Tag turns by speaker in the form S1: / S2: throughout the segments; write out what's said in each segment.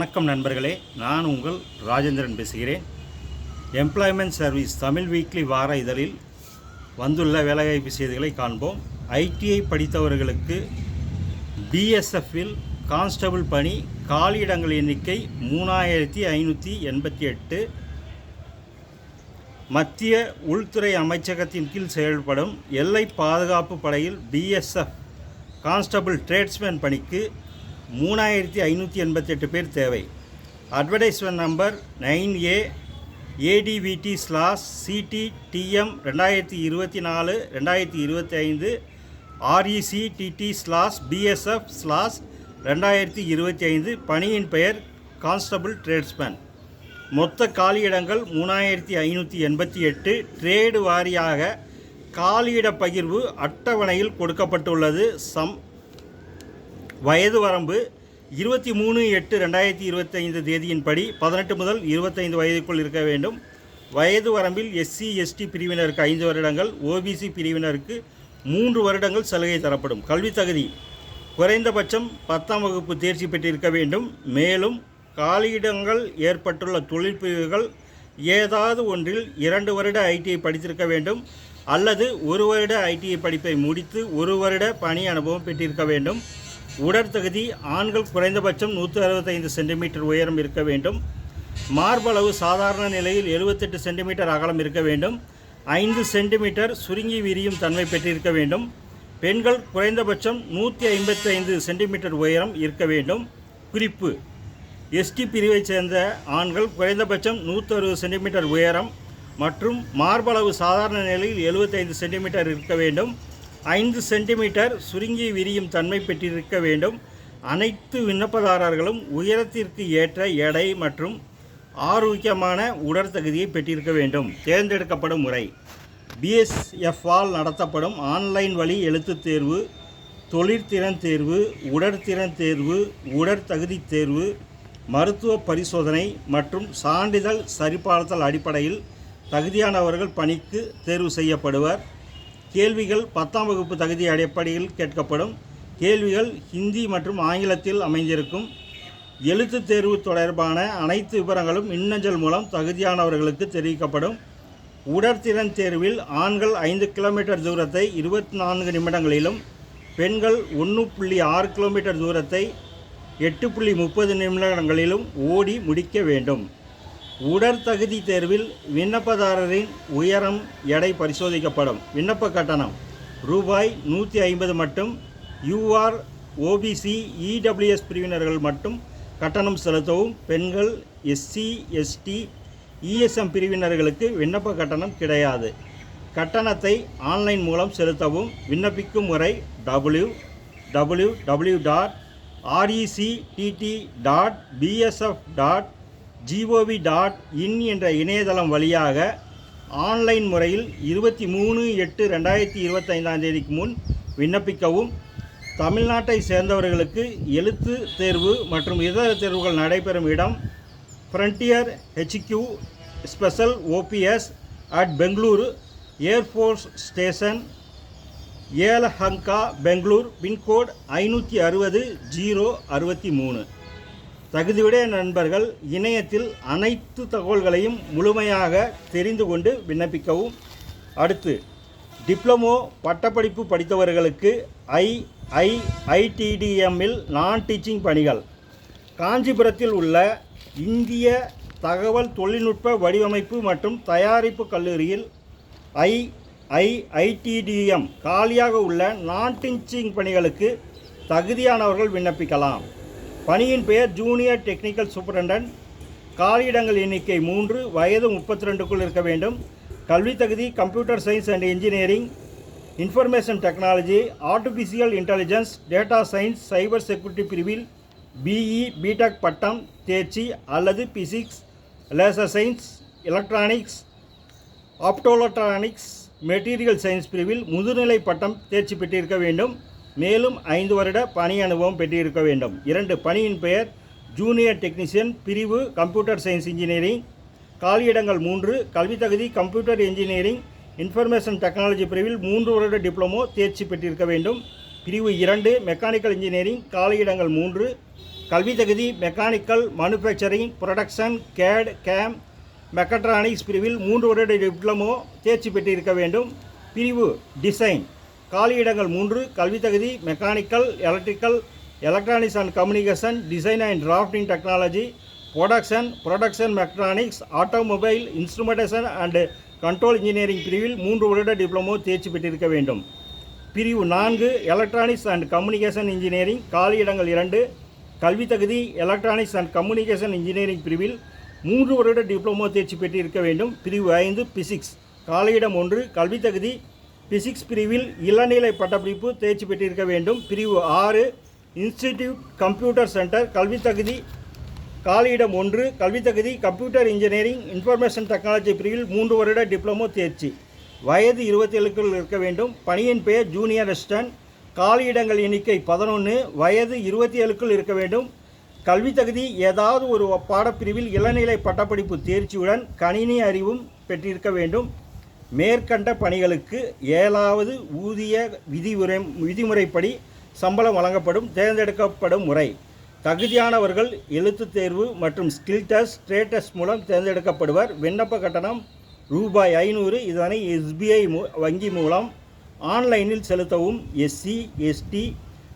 S1: வணக்கம் நண்பர்களே, நான் உங்கள் ராஜேந்திரன் பேசுகிறேன். எம்ப்ளாய்மெண்ட் சர்வீஸ் தமிழ் வீக்லி வார இதழில் வந்துள்ள வேலைவாய்ப்பு செய்திகளை காண்போம். ஐடிஐ படித்தவர்களுக்கு பிஎஸ்எஃப்பில் கான்ஸ்டபிள் பணி, காலியிடங்கள் எண்ணிக்கை 3588. மத்திய உள்துறை அமைச்சகத்தின் கீழ் செயல்படும் எல்லை பாதுகாப்பு படையில் பிஎஸ்எஃப் கான்ஸ்டபிள் ட்ரேட்ஸ்மேன் பணிக்கு 3588 பேர் தேவை. Advertisement number 9A ADVT/CTTM 2024-2025 RECTT/BSF/2025. பணியின் பெயர் கான்ஸ்டபிள் ட்ரேட்ஸ்மேன். மொத்த காலியிடங்கள் 3588. ட்ரேடு வாரியாக காலியிட பகிர்வு அட்டவணையில் கொடுக்கப்பட்டுள்ளது. வயது வரம்பு 23/8/2025 தேதியின்படி 18 முதல் 25 வயதுக்குள் இருக்க வேண்டும். வயது வரம்பில் SC/ST பிரிவினருக்கு 5 வருடங்கள், OBC பிரிவினருக்கு 3 வருடங்கள் சலுகை தரப்படும். கல்வி தகுதி குறைந்தபட்சம் 10ஆம் வகுப்பு தேர்ச்சி பெற்றிருக்க வேண்டும். மேலும் காலியிடங்கள் ஏற்பட்டுள்ள தொழில் பிரிவுகள் ஏதாவது ஒன்றில் 2 வருட ITI படித்திருக்க வேண்டும் அல்லது 1 வருட ITI படிப்பை முடித்து 1 வருட பணி அனுபவம் பெற்றிருக்க வேண்டும். உடற்தகுதி ஆண்கள் குறைந்தபட்சம் 165 சென்டிமீட்டர் உயரம் இருக்க வேண்டும். மார்பளவு சாதாரண நிலையில் 78 சென்டிமீட்டர் அகலம் இருக்க வேண்டும். 5 சென்டிமீட்டர் சுருங்கி விரியும் தன்மை பெற்றிருக்க வேண்டும். பெண்கள் குறைந்தபட்சம் 155 சென்டிமீட்டர் உயரம் இருக்க வேண்டும். குறிப்பு: ST பிரிவைச் சேர்ந்த ஆண்கள் குறைந்தபட்சம் 160 சென்டிமீட்டர் உயரம் மற்றும் மார்பளவு சாதாரண நிலையில் 75 சென்டிமீட்டர் இருக்க வேண்டும். 5 சென்டிமீட்டர் சுருங்கி விரியும் தன்மை பெற்றிருக்க வேண்டும். அனைத்து விண்ணப்பதாரர்களும் உயரத்திற்கு ஏற்ற எடை மற்றும் ஆரோக்கியமான உடற்தகுதியை பெற்றிருக்க வேண்டும். தேர்ந்தெடுக்கப்படும் முறை: பிஎஸ்எஃப்பால் நடத்தப்படும் ஆன்லைன் வழி எழுத்துத் தேர்வு, தொழிற்திறன் தேர்வு, உடற்திறன் தேர்வு, உடற்தகுதி தேர்வு, மருத்துவ பரிசோதனை மற்றும் சான்றிதழ் சரிபார்த்தல் அடிப்படையில் தகுதியானவர்கள் பணிக்கு தேர்வு செய்யப்படுவர். கேள்விகள் 10ஆம் வகுப்பு தகுதி அடிப்படையில் கேட்கப்படும். கேள்விகள் ஹிந்தி மற்றும் ஆங்கிலத்தில் அமைந்திருக்கும். எழுத்துத் தேர்வு தொடர்பான அனைத்து விவரங்களும் மின்னஞ்சல் மூலம் தகுதியானவர்களுக்கு தெரிவிக்கப்படும். உடற்திறன் தேர்வில் ஆண்கள் 5 கிலோமீட்டர் தூரத்தை 24 நிமிடங்களிலும், பெண்கள் 1.6 கிலோமீட்டர் தூரத்தை 8.30 நிமிடங்களிலும் ஓடி முடிக்க வேண்டும். உடற்தகுதி தேர்வில் விண்ணப்பதாரரின் உயரம், எடை பரிசோதிக்கப்படும். விண்ணப்ப கட்டணம் ரூபாய் 150 மட்டும். UR, OBC, EWS பிரிவினர்கள் மட்டும் கட்டணம் செலுத்தவும். பெண்கள், SC, ST, ESM பிரிவினர்களுக்கு விண்ணப்ப கட்டணம் கிடையாது. கட்டணத்தை ஆன்லைன் மூலம் செலுத்தவும். விண்ணப்பிக்கும் முறை www.rectt.bsf.gov.in என்ற இணையதளம் வழியாக ஆன்லைன் முறையில் 23/8/2025 தேதிக்கு முன் விண்ணப்பிக்கவும். தமிழ்நாட்டை சேர்ந்தவர்களுக்கு எழுத்து தேர்வு மற்றும் இதர தேர்வுகள் நடைபெறும் இடம் frontier HQ special OPS at Bengaluru air force station, Yelahanka, Bangalore. Pincode 560-063. தகுதியுடைய நண்பர்கள் இணையத்தில் அனைத்து தகவல்களையும் முழுமையாக தெரிந்து கொண்டு விண்ணப்பிக்கவும். அடுத்து, டிப்ளமோ பட்டப்படிப்பு படித்தவர்களுக்கு ITDMஇல் நான் டீச்சிங் பணிகள். காஞ்சிபுரத்தில் உள்ள இந்திய தகவல் தொழில்நுட்ப வடிவமைப்பு மற்றும் தயாரிப்பு கல்லூரியில் ITDM காலியாக உள்ள நான் டீச்சிங் பணிகளுக்கு தகுதியானவர்கள் விண்ணப்பிக்கலாம். பணியின் பெயர் ஜூனியர் டெக்னிக்கல் சூப்பரண்டன்ட். காலியிடங்கள் எண்ணிக்கை 3. வயது 32க்குள் இருக்க வேண்டும். கல்வி தகுதி computer science and engineering, information technology, artificial intelligence, data science, cyber security பிரிவில் BE, BTech பட்டம் தேர்ச்சி அல்லது physics, laser science, electronics, optoelectronics, material science பிரிவில் முதுநிலை பட்டம் தேர்ச்சி பெற்றிருக்க வேண்டும். மேலும் 5 வருட பணி அனுபவம் பெற்றிருக்க வேண்டும். 2. பணியின் பெயர் ஜூனியர் டெக்னீஷியன், பிரிவு கம்ப்யூட்டர் சயின்ஸ் இன்ஜினியரிங். காலியிடங்கள் 3. கல்வி தகுதி கம்ப்யூட்டர் இன்ஜினியரிங், இன்ஃபர்மேஷன் டெக்னாலஜி பிரிவில் 3 வருட டிப்ளமோ தேர்ச்சி பெற்றிருக்க வேண்டும். பிரிவு 2 மெக்கானிக்கல் இன்ஜினியரிங். காலியிடங்கள் 3. கல்வி தகுதி mechanical, manufacturing, production, CAD, CAM, mechatronics பிரிவில் 3 வருட டிப்ளமோ தேர்ச்சி பெற்றிருக்க வேண்டும். பிரிவு டிசைன், காலியிடங்கள் 3. கல்வி தகுதி mechanical, electrical, electronics and communication, design and drafting technology, production mechatronics, automobile, instrumentation and control engineering பிரிவில் 3 வருட டிப்ளமோ தேர்ச்சி பெற்றிருக்க வேண்டும். பிரிவு 4 எலக்ட்ரானிக்ஸ் அண்ட் கம்யூனிகேஷன் இன்ஜினியரிங், காலியிடங்கள் 2. கல்வி தகுதி எலக்ட்ரானிக்ஸ் அண்ட் கம்யூனிகேஷன் இன்ஜினியரிங் பிரிவில் 3 வருட டிப்ளமோ தேர்ச்சி பெற்றிருக்க வேண்டும். பிரிவு 5 பிசிக்ஸ், காலியிடம் 1. கல்வி தகுதி பிசிக்ஸ் பிரிவில் இளநிலை பட்டப்படிப்பு தேர்ச்சி பெற்றிருக்க வேண்டும். பிரிவு 6 இன்ஸ்டிடியூட் கம்ப்யூட்டர் சென்டர், கல்வி தகுதி காலியிடம் 1. கல்வி தகுதி கம்ப்யூட்டர் இன்ஜினியரிங், இன்ஃபர்மேஷன் டெக்னாலஜி பிரிவில் 3 வருட டிப்ளமோ தேர்ச்சி. வயது 27க்குள் இருக்க வேண்டும். பணியின் பெயர் ஜூனியர் அசிஸ்டன்ட். காலியிடங்கள் எண்ணிக்கை 11. வயது 27க்குள் இருக்க வேண்டும். கல்வி தகுதி ஏதாவது ஒரு பாடப்பிரிவில் இளநிலை பட்டப்படிப்பு தேர்ச்சியுடன் கணினி அறிவும் பெற்றிருக்க வேண்டும். மேற்கண்ட பணிகளுக்கு 7வது ஊதிய விதிமுறைப்படி சம்பளம் வழங்கப்படும். தேர்ந்தெடுக்கப்படும் முறை: தகுதியானவர்கள் எழுத்துத் தேர்வு மற்றும் ஸ்கில் டெஸ்ட், ட்ரேட் டெஸ்ட் மூலம் தேர்ந்தெடுக்கப்படுவர். விண்ணப்ப கட்டணம் ரூபாய் 500. இதனை SBI வங்கி மூலம் ஆன்லைனில் செலுத்தவும். SC, ST,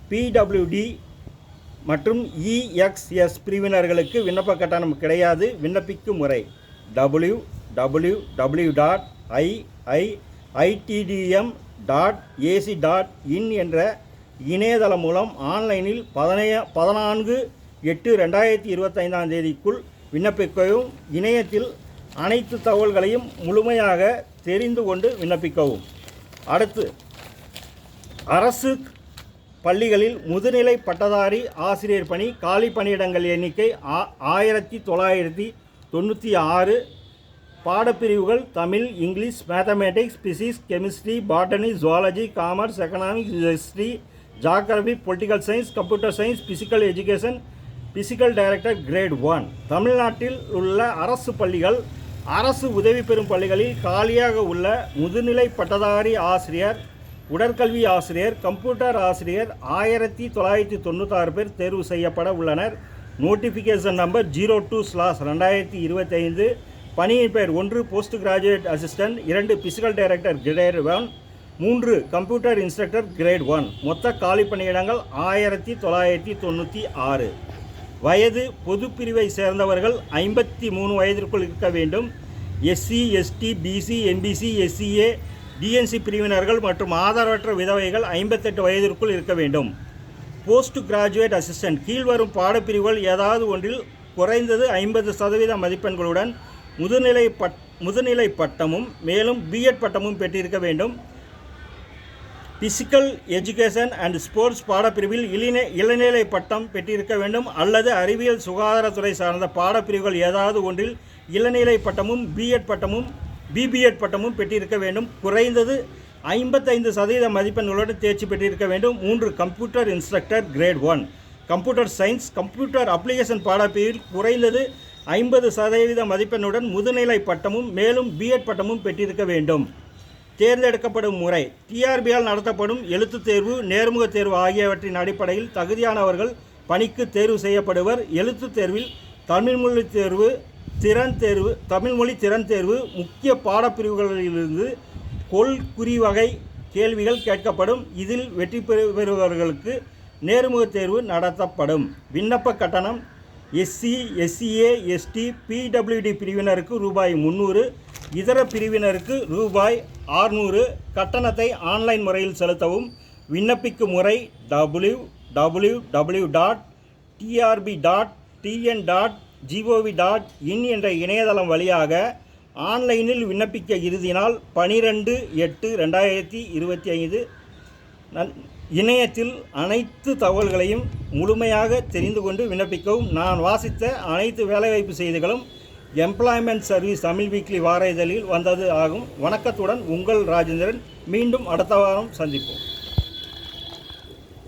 S1: PWD மற்றும் EXS பிரிவினர்களுக்கு விண்ணப்ப கட்டணம் கிடையாது. விண்ணப்பிக்கும் முறை: www.iitdm.ac.in என்ற இணையதளம் மூலம் ஆன்லைனில் 14/8/2025 விண்ணப்பிக்கவும். இணையத்தில் அனைத்து தகவல்களையும் முழுமையாக தெரிந்து கொண்டு விண்ணப்பிக்கவும். அடுத்து, அரசு பள்ளிகளில் முதுநிலை பட்டதாரி ஆசிரியர் பணி. காலி பணியிடங்கள் எண்ணிக்கை 1996. பாடப்பிரிவுகள் Tamil, English, mathematics, physics, chemistry, botany, zoology, commerce, economics, history, geography, political science, computer science, physical education, physical director grade 1. தமிழ்நாட்டில் உள்ள அரசு பள்ளிகள், அரசு உதவி பெறும் பள்ளிகளில் காலியாக உள்ள முதுநிலை பட்டதாரி ஆசிரியர், உடற்கல்வி ஆசிரியர், கம்ப்யூட்டர் ஆசிரியர் 1996 பேர் தேர்வு செய்யப்பட உள்ளனர். Notification number 02/2025. பணியின் பெயர்: 1 post graduate assistant, 2 physical director grade 1, 3 computer instructor grade 1. மொத்த காலி பணியிடங்கள் 1996. வயது பொது பிரிவை சேர்ந்தவர்கள் 53 வயதிற்குள் இருக்க வேண்டும். SC, ST, BC, MBC, SCA, DNC பிரிவினர்கள் மற்றும் ஆதரவற்ற விதவைகள் 58 வயதிற்குள் இருக்க வேண்டும். போஸ்ட் கிராஜுவேட் அசிஸ்டன்ட் கீழ்வரும் பாடப்பிரிவுகள் ஏதாவது ஒன்றில் குறைந்தது 50% மதிப்பெண்களுடன் முதுநிலை பட்டமும் மேலும் B.Ed பட்டமும் பெற்றிருக்க வேண்டும். பிசிக்கல் எஜுகேஷன் அண்ட் ஸ்போர்ட்ஸ் பாடப்பிரிவில் இளநிலை பட்டம் பெற்றிருக்க வேண்டும் அல்லது அறிவியல் சுகாதாரத்துறை சார்ந்த பாடப்பிரிவுகள் ஏதாவது ஒன்றில் இளநிலை பட்டமும் B.Ed பட்டமும் BBEd பட்டமும் பெற்றிருக்க வேண்டும். குறைந்தது 55% மதிப்பெண்களுடன் தேர்ச்சி பெற்றிருக்க வேண்டும். 3 computer instructor grade 1. Computer science, computer application பாடப்பிரிவில் குறைந்தது 50% மதிப்பெண்ணுடன் முதுநிலை பட்டமும் மேலும் B.Ed பட்டமும் பெற்றிருக்க வேண்டும். தேர்ந்தெடுக்கப்படும் முறை: TRBயால் நடத்தப்படும் எழுத்துத் தேர்வு, நேர்முக தேர்வு ஆகியவற்றின் அடிப்படையில் தகுதியானவர்கள் பணிக்கு தேர்வு செய்யப்படுவர். எழுத்துத் தேர்வில் தமிழ்மொழி திறன் தேர்வு, முக்கிய பாடப்பிரிவுகளிலிருந்து கொள்குறிவகை கேள்விகள் கேட்கப்படும். இதில் வெற்றி பெறுபவர்களுக்கு நேர்முக தேர்வு நடத்தப்படும். விண்ணப்ப கட்டணம்: SC, SCA, ST, PWD பிரிவினருக்கு ரூபாய் 300, இதர பிரிவினருக்கு ரூபாய் 600. கட்டணத்தை ஆன்லைன் முறையில் செலுத்தவும். விண்ணப்பிக்கும் முறை: www.trb.tn.gov.in என்ற இணையதளம் வழியாக ஆன்லைனில் விண்ணப்பிக்க இறுதி நாள் 12/8/2025. இணையத்தில் அனைத்து தகவல்களையும் முழுமையாக தெரிந்து கொண்டு விண்ணப்பிக்கவும். நான் வாசித்த அனைத்து வேலைவாய்ப்பு செய்திகளும் எம்ப்ளாய்மெண்ட் சர்வீஸ் தமிழ் வீக்லி வார இதழில் வந்தது ஆகும். வணக்கத்துடன் உங்கள் ராஜேந்திரன். மீண்டும் அடுத்த வாரம் சந்திப்போம்.